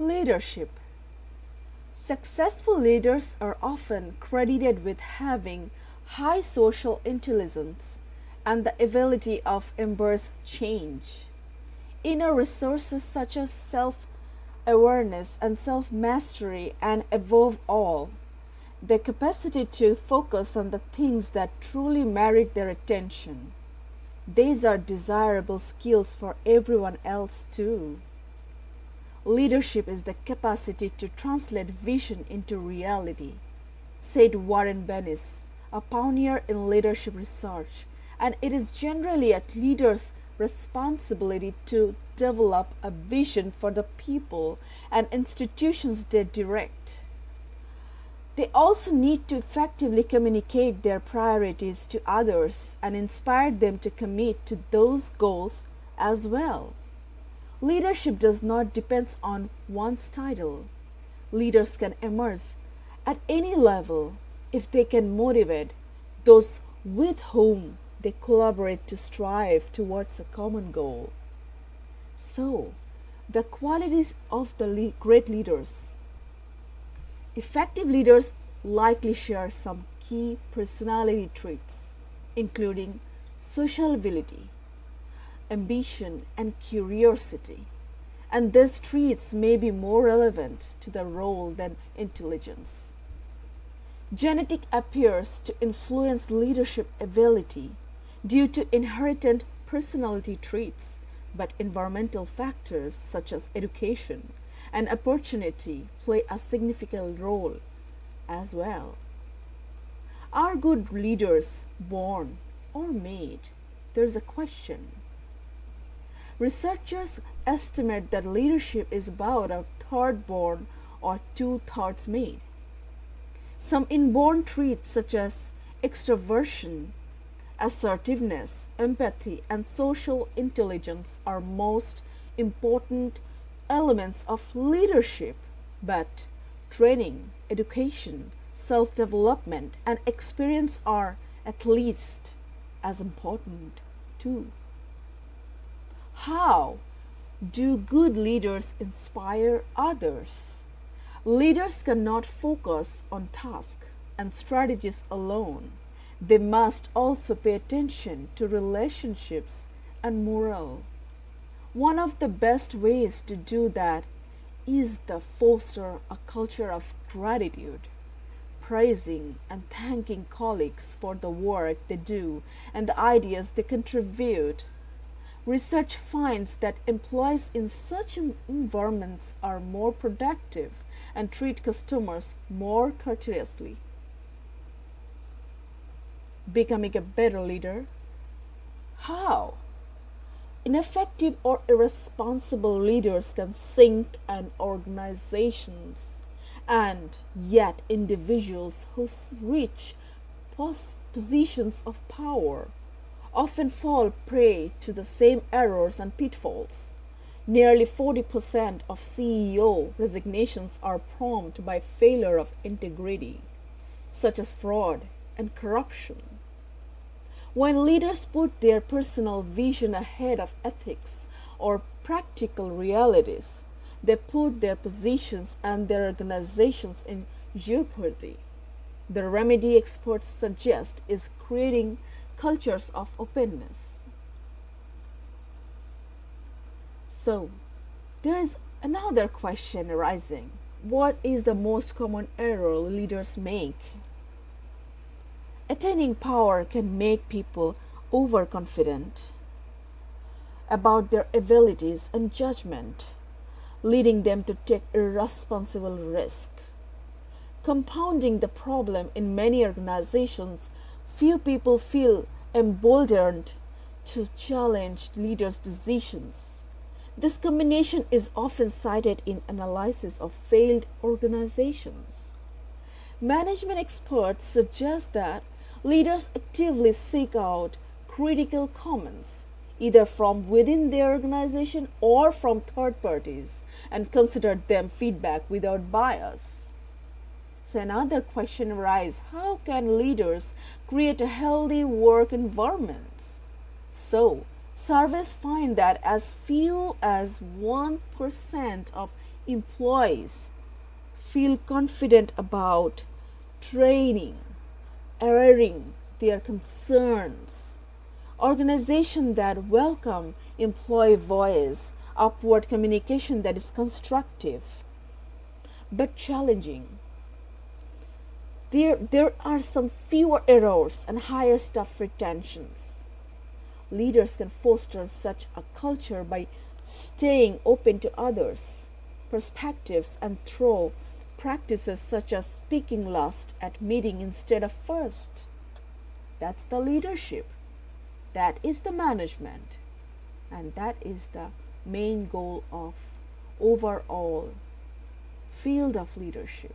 Leadership. Successful leaders are often credited with having high social intelligence and the ability of embrace change. Inner resources such as self awareness and self mastery, and above all, the capacity to focus on the things that truly merit their attention. These are desirable skills for everyone else too. Leadership is the capacity to translate vision into reality, said Warren Bennis, a pioneer in leadership research, and it is generally a leader's responsibility to develop a vision for the people and institutions they direct. They also need to effectively communicate their priorities to others and inspire them to commit to those goals as well. Leadership does not depend on one's title. Leaders can emerge at any level if they can motivate those with whom they collaborate to strive towards a common goal. So, the qualities of the great leaders. Effective leaders likely share some key personality traits, including sociability, ambition, and curiosity. And these traits may be more relevant to the role than intelligence. Genetic appears to influence leadership ability due to inherited personality traits, but environmental factors such as education and opportunity play a significant role as well. Are good leaders born or made? There's a question. Researchers estimate that leadership is about a third born or two-thirds made. Some inborn traits such as extroversion, assertiveness, empathy, and social intelligence are most important elements of leadership, but training, education, self-development, and experience are at least as important too. How do good leaders inspire others? Leaders cannot focus on tasks and strategies alone. They must also pay attention to relationships and morale. One of the best ways to do that is to foster a culture of gratitude, praising and thanking colleagues for the work they do and the ideas they contribute. Research finds that employees in such environments are more productive and treat customers more courteously. Becoming a better leader? How? Ineffective or irresponsible leaders can sink an organizations, and yet individuals who reach positions of power often fall prey to the same errors and pitfalls. Nearly 40% of CEO resignations are prompted by failure of integrity, such as fraud and corruption. When leaders put their personal vision ahead of ethics or practical realities, they put their positions and their organizations in jeopardy. The remedy experts suggest is creating cultures of openness. So, there is another question arising. What is the most common error leaders make? Attaining power can make people overconfident about their abilities and judgment, leading them to take irresponsible risk. Compounding the problem in many organizations, few people feel emboldened to challenge leaders' decisions. This combination is often cited in analysis of failed organizations. Management experts suggest that leaders actively seek out critical comments, either from within their organization or from third parties, and consider them feedback without bias. So another question arises, how can leaders create a healthy work environment? So, surveys find that as few as 1% of employees feel confident about training, airing their concerns. Organizations that welcome employee voice, upward communication that is constructive but challenging. There are some fewer errors and higher staff retentions. Leaders can foster such a culture by staying open to others' perspectives and through practices such as speaking last at meeting instead of first. That's the leadership. That is the management. And that is the main goal of overall field of leadership.